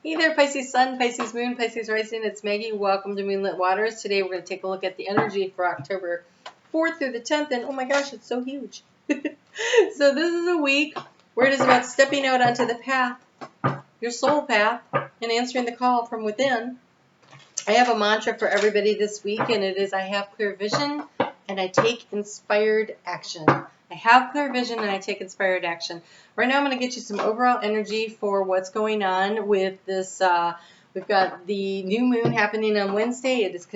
Hey there, Pisces Sun, Pisces Moon, Pisces Rising. It's Maggie. Welcome to Moonlit Waters. Today we're going to take a look at the energy for October 4th through the 10th. And oh my gosh, it's so huge. So this is a week where it is about stepping out onto the path, your soul path, and answering the call from within. I have a mantra for everybody this week, and it is I have clear vision and I take inspired action. I have clear vision and I take inspired action. Right now I'm going to get you some overall energy for what's going on with this. We've got the new moon happening on Wednesday. It is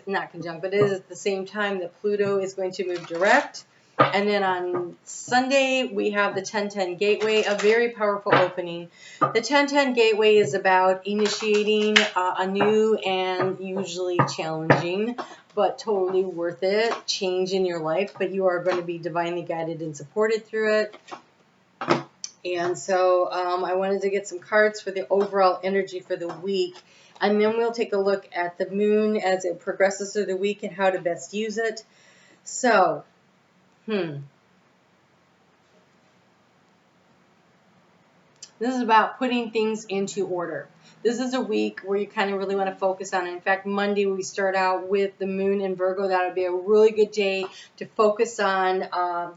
not conjunct, but it is at the same time that Pluto is going to move direct. And then on Sunday, we have the 1010 Gateway, a very powerful opening. The 1010 Gateway is about initiating a new and usually challenging, but totally worth it, change in your life. But you are going to be divinely guided and supported through it. And so I wanted to get some cards for the overall energy for the week. And then we'll take a look at the moon as it progresses through the week and how to best use it. So, this is about putting things into order. This is a week where you kind of really want to focus on it. In fact, Monday we start out with the moon in Virgo. That would be a really good day to focus on.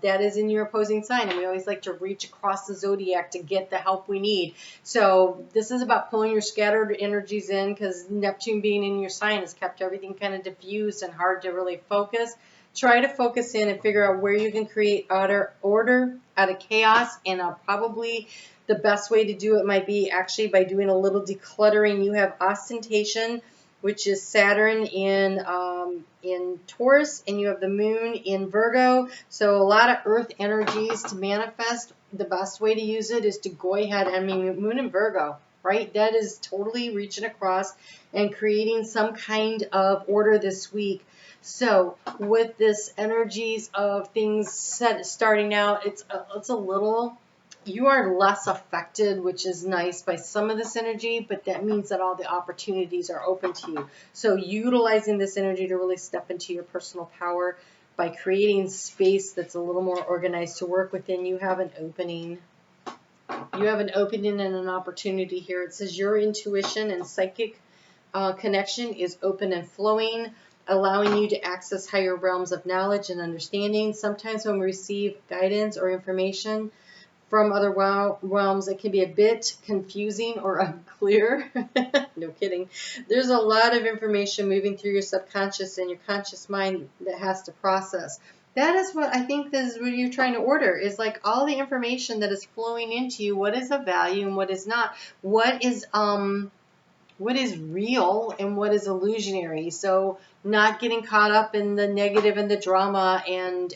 That is in your opposing sign. And we always like to reach across the zodiac to get the help we need. So this is about pulling your scattered energies in, because Neptune being in your sign has kept everything kind of diffused and hard to really focus. Try to focus in and figure out where you can create order out of chaos. And probably the best way to do it might be actually by doing a little decluttering. You have ostentation, which is Saturn in Taurus, and you have the moon in Virgo. So a lot of earth energies to manifest. The best way to use it is to go ahead. I mean, moon in Virgo, right? That is totally reaching across and creating some kind of order this week. So with this energies of things starting out, it's a little, you are less affected, which is nice, by some of this energy, but that means that all the opportunities are open to you. So utilizing this energy to really step into your personal power by creating space that's a little more organized to work within. You have an opening. You have an opening and an opportunity here. It says your intuition and psychic connection is open and flowing, allowing you to access higher realms of knowledge and understanding. Sometimes when we receive guidance or information from other realms, it can be a bit confusing or unclear. No kidding. There's a lot of information moving through your subconscious and your conscious mind that has to process. That is what I think this is what you're trying to order, is like all the information that is flowing into you. What is of value and what is not? What is real and what is illusionary? So not getting caught up in the negative and the drama and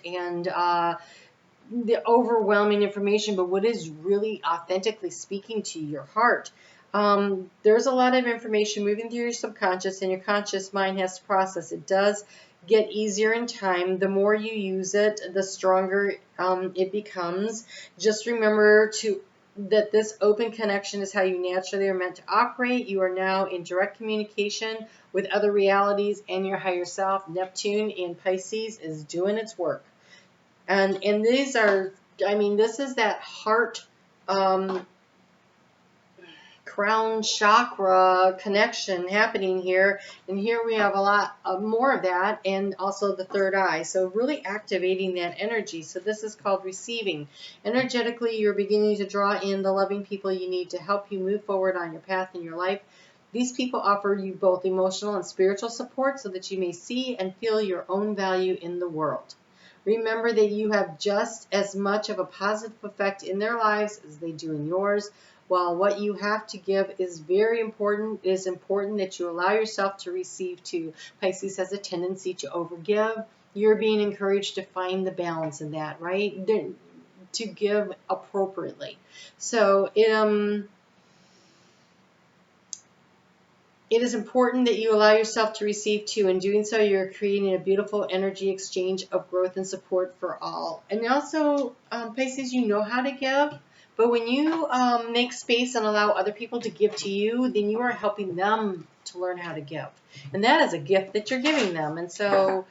the overwhelming information, but what is really authentically speaking to your heart. There's a lot of information moving through your subconscious, and your conscious mind has to process. It does get easier in time. The more you use it, the stronger it becomes. Just remember that this open connection is how you naturally are meant to operate. You are now in direct communication with other realities and your higher self. Neptune in Pisces is doing its work. And these are, I mean, this is that heart crown chakra connection happening here. And here we have a lot more of that, and also the third eye. So really activating that energy. So this is called receiving. Energetically, you're beginning to draw in the loving people you need to help you move forward on your path in your life. These people offer you both emotional and spiritual support so that you may see and feel your own value in the world. Remember that you have just as much of a positive effect in their lives as they do in yours. While what you have to give is very important, it is important that you allow yourself to receive too. Pisces has a tendency to overgive. You're being encouraged to find the balance in that, right? To give appropriately. So it is important that you allow yourself to receive too. In doing so, you're creating a beautiful energy exchange of growth and support for all. And also, Pisces, you know how to give, but when you make space and allow other people to give to you, then you are helping them to learn how to give. And that is a gift that you're giving them. And so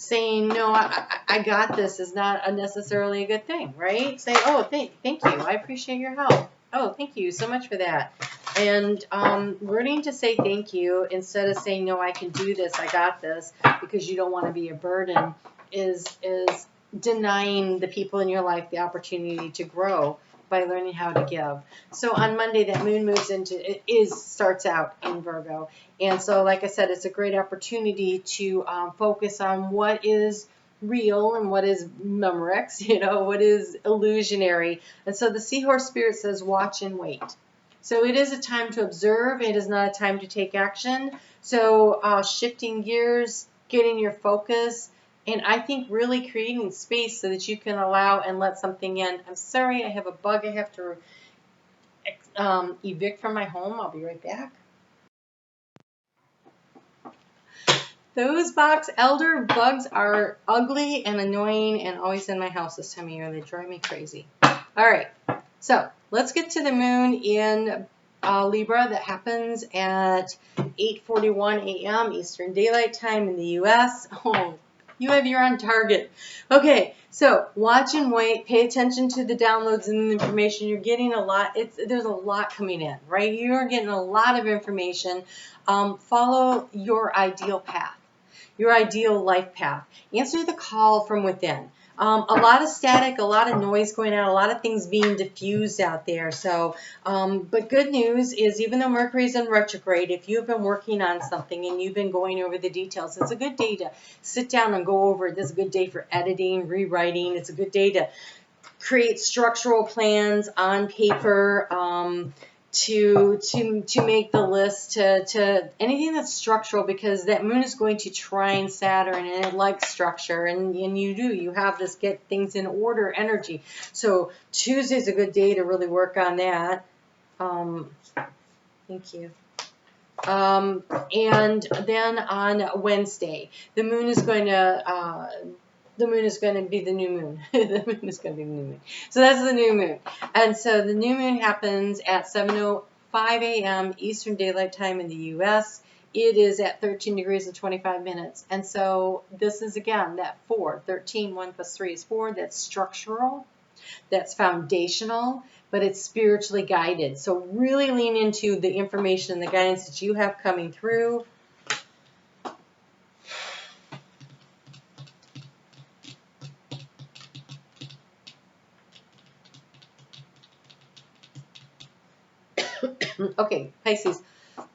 saying, no, I got this is not necessarily a good thing, right? Say, oh, thank you. I appreciate your help. Oh, thank you so much for that. And learning to say thank you instead of saying, no, I can do this, I got this, because you don't want to be a burden, is denying the people in your life the opportunity to grow by learning how to give. So on Monday, that moon moves into, starts out in Virgo. And so, like I said, it's a great opportunity to focus on what is real and what is memorex, what is illusionary. And so the Seahorse Spirit says, watch and wait. So it is a time to observe. It is not a time to take action. So shifting gears, getting your focus, and I think really creating space so that you can allow and let something in. I'm sorry, I have a bug I have to evict from my home. I'll be right back. Those box elder bugs are ugly and annoying and always in my house this time of year. They drive me crazy. All right, so let's get to the moon in Libra. That happens at 8:41 a.m. Eastern Daylight Time in the U.S. Oh, you're on target. Okay, so watch and wait. Pay attention to the downloads and the information. You're getting a lot. There's a lot coming in, right? You're getting a lot of information. Follow your ideal path, your ideal life path. Answer the call from within. A lot of static, a lot of noise going on, a lot of things being diffused out there. So, but good news is, even though Mercury's in retrograde, if you've been working on something and you've been going over the details, it's a good day to sit down and go over it. This is a good day for editing, rewriting. It's a good day to create structural plans on paper, to make the list, to anything that's structural, because that moon is going to trine Saturn and it likes structure, and you have this get things in order energy. So Tuesday's a good day to really work on that. Thank you. And then on Wednesday, the moon is going to be the new moon. The moon is going to be the new moon. So that's the new moon. And so the new moon happens at 7:05 a.m. Eastern Daylight Time in the U.S. It is at 13 degrees and 25 minutes. And so this is, again, that 4. 13, 1 plus 3 is 4. That's structural. That's foundational. But it's spiritually guided. So really lean into the information and the guidance that you have coming through. Okay, Pisces,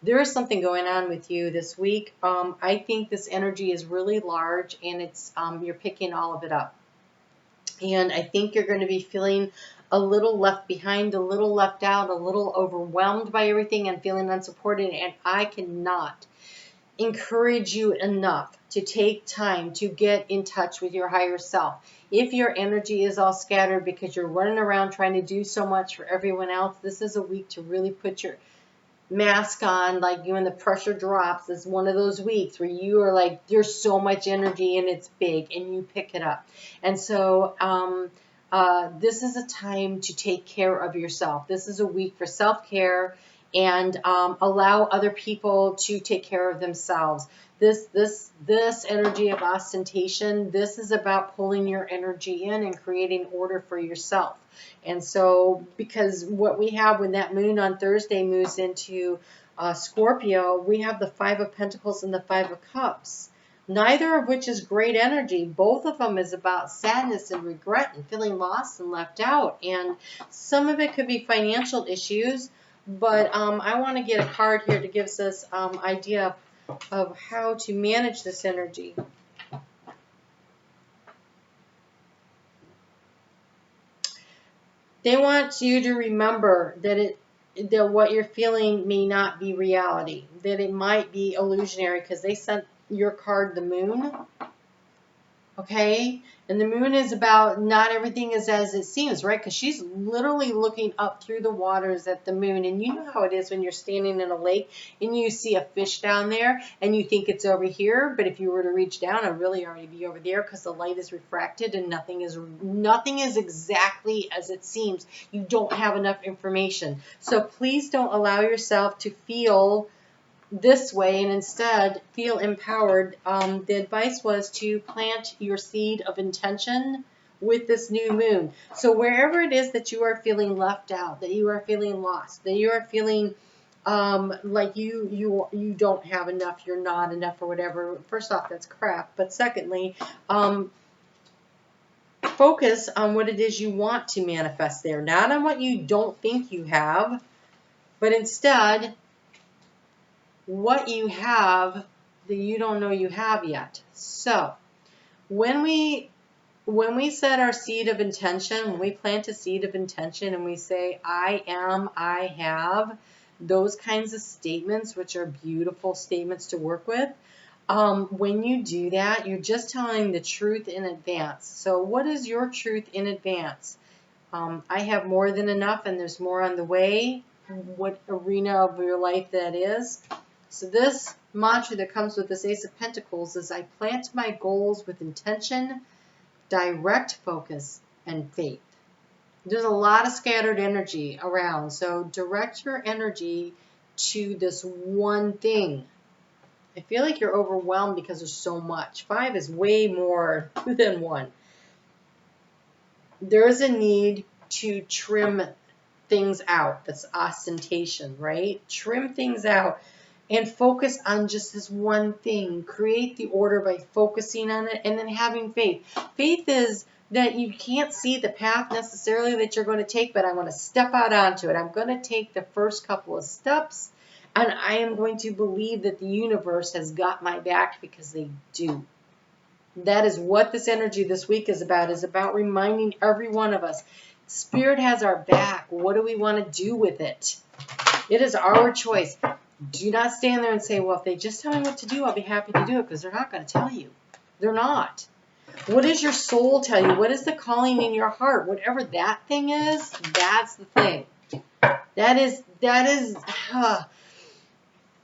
there is something going on with you this week. I think this energy is really large, and it's you're picking all of it up. And I think you're going to be feeling a little left behind, a little left out, a little overwhelmed by everything, and feeling unsupported. And I cannot encourage you enough to take time to get in touch with your higher self. If your energy is all scattered because you're running around trying to do so much for everyone else, this is a week to really put your mask on, like when the pressure drops. It's one of those weeks where you are like, there's so much energy and it's big, and you pick it up. And so this is a time to take care of yourself. This is a week for self-care, and allow other people to take care of themselves. This energy of ostentation, this is about pulling your energy in and creating order for yourself. And so, because what we have when that moon on Thursday moves into Scorpio, we have the 5 of Pentacles and the 5 of Cups. Neither of which is great energy. Both of them is about sadness and regret and feeling lost and left out. And some of it could be financial issues. But I want to get a card here to give us idea of how to manage this energy. They want you to remember that what you're feeling may not be reality, that it might be illusionary, because they sent your card the moon. Okay? And the moon is about not everything is as it seems, right? Because she's literally looking up through the waters at the moon. And you know how it is when you're standing in a lake and you see a fish down there and you think it's over here. But if you were to reach down, it would really already be over there, because the light is refracted and nothing is exactly as it seems. You don't have enough information. So please don't allow yourself to feel this way and instead feel empowered. The advice was to plant your seed of intention with this new moon. So wherever it is that you are feeling left out, that you are feeling lost, that you are feeling like you don't have enough, you're not enough or whatever. First off, that's crap. But secondly, focus on what it is you want to manifest there, not on what you don't think you have, but instead what you have that you don't know you have yet. So when we set our seed of intention, when we plant a seed of intention and we say, I am, I have, those kinds of statements, which are beautiful statements to work with, when you do that, you're just telling the truth in advance. So what is your truth in advance? I have more than enough and there's more on the way. What arena of your life that is. So this mantra that comes with this Ace of Pentacles is, I plant my goals with intention, direct focus, and faith. There's a lot of scattered energy around, so direct your energy to this one thing. I feel like you're overwhelmed because there's so much. 5 is way more than 1. There is a need to trim things out. That's ostentation, right? Trim things out and focus on just this one thing. Create the order by focusing on it and then having faith. Faith is that you can't see the path necessarily that you're going to take, but I want to step out onto it. I'm going to take the first couple of steps, and I am going to believe that the universe has got my back, because they do. That is what this energy this week is about reminding every one of us, Spirit has our back. What do we want to do with it? It is our choice. Do not stand there and say, well, if they just tell me what to do, I'll be happy to do it, because they're not going to tell you. They're not. What does your soul tell you? What is the calling in your heart? Whatever that thing is, that's the thing. That is,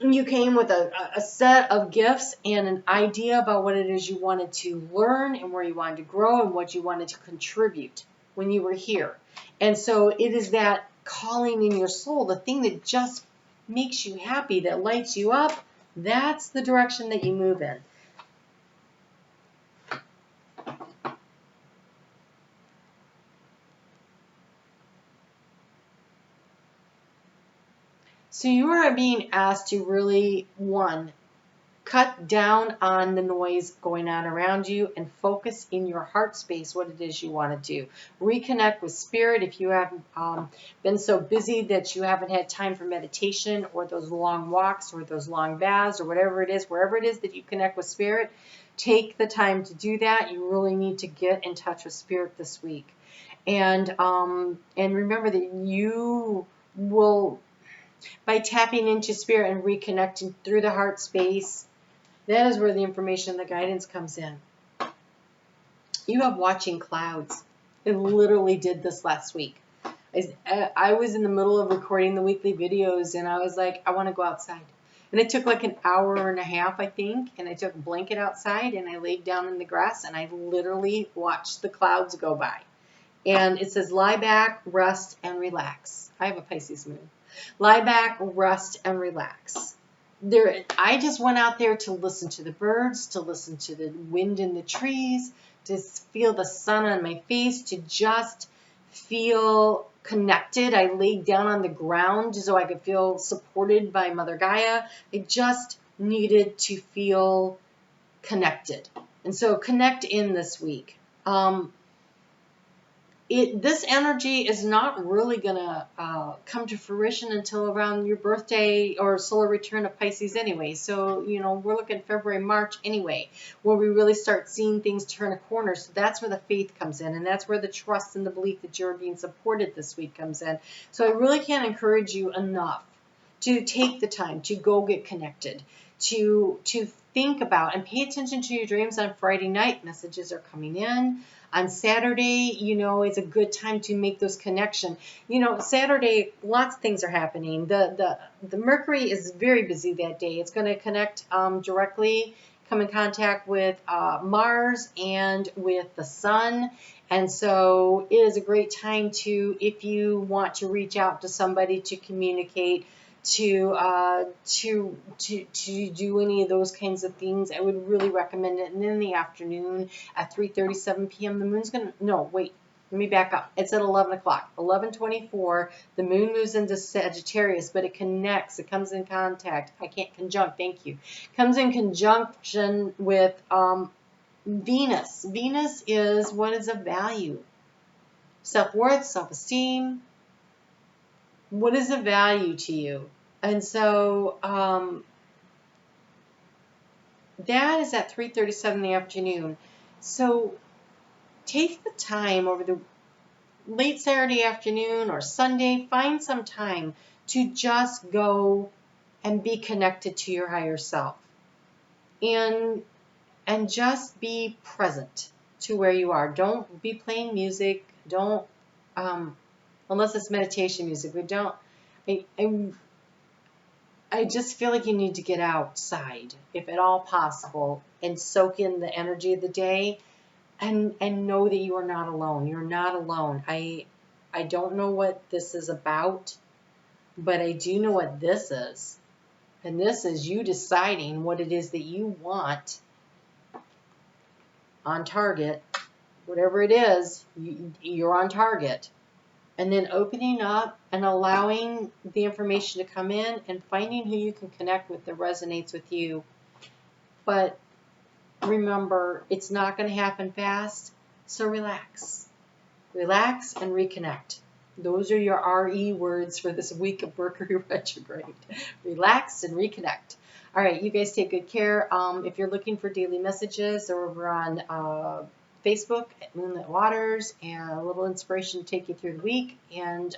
you came with a set of gifts and an idea about what it is you wanted to learn and where you wanted to grow and what you wanted to contribute when you were here. And so it is that calling in your soul, the thing that just makes you happy, that lights you up. That's the direction that you move in. So you are being asked to really, one, cut down on the noise going on around you and focus in your heart space what it is you want to do. Reconnect with Spirit if you have been so busy that you haven't had time for meditation or those long walks or those long baths or whatever it is, wherever it is that you connect with Spirit, take the time to do that. You really need to get in touch with Spirit this week. And remember that you will, by tapping into Spirit and reconnecting through the heart space, that is where the information, the guidance comes in. You have watching clouds. I literally did this last week. I was in the middle of recording the weekly videos and I was like, I want to go outside. And it took like an hour and a half, I think. And I took a blanket outside and I laid down in the grass and I literally watched the clouds go by. And it says, lie back, rest, and relax. I have a Pisces moon. Lie back, rest, and relax. I just went out there to listen to the birds, to listen to the wind in the trees, to feel the sun on my face, to just feel connected. I laid down on the ground so I could feel supported by Mother Gaia. I just needed to feel connected. And so connect in this week. This energy is not really going to come to fruition until around your birthday or solar return of Pisces anyway. So, we're looking February, March anyway, where we really start seeing things turn a corner. So that's where the faith comes in, and that's where the trust and the belief that you're being supported this week comes in. So I really can't encourage you enough to take the time to go get connected, to think about and pay attention to your dreams on Friday night. Messages are coming in. On Saturday, it's a good time to make those connections. Saturday, lots of things are happening. The Mercury is very busy that day. It's going to connect directly, come in contact with Mars and with the Sun. And so it is a great time to, if you want to reach out to somebody to communicate, to do any of those kinds of things, I would really recommend it. And then in the afternoon at 3:37 p.m. the moon's gonna, no, wait, let me back up. It's at 11 o'clock. 11:24, the moon moves into Sagittarius, but it connects. It comes in contact. I can't conjunct, thank you. Comes in conjunction with Venus. Venus is what is of value. Self-worth, self-esteem. What is of value to you? And so that is at 3:37 in the afternoon. So take the time over the late Saturday afternoon or Sunday, find some time to just go and be connected to your higher self. And just be present to where you are. Don't be playing music. Don't, unless it's meditation music. We don't, I just feel like you need to get outside, if at all possible, and soak in the energy of the day, and know that you are not alone. You're not alone. I don't know what this is about, but I do know what this is. And this is you deciding what it is that you want on target. Whatever it is, you're on target. And then opening up and allowing the information to come in and finding who you can connect with that resonates with you. But remember, it's not going to happen fast, so relax. Relax and reconnect. Those are your RE words for this week of Mercury retrograde. Relax and reconnect. All right, you guys take good care. If you're looking for daily messages, they're over on Facebook at Moonlit Waters, and a little inspiration to take you through the week. And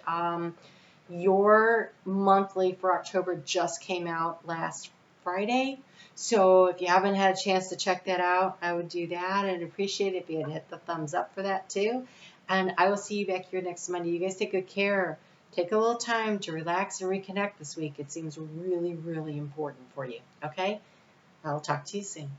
your monthly for October just came out last Friday. So if you haven't had a chance to check that out, I would do that. I'd appreciate it if you had hit the thumbs up for that too. And I will see you back here next Monday. You guys take good care. Take a little time to relax and reconnect this week. It seems really, really important for you. Okay? I'll talk to you soon.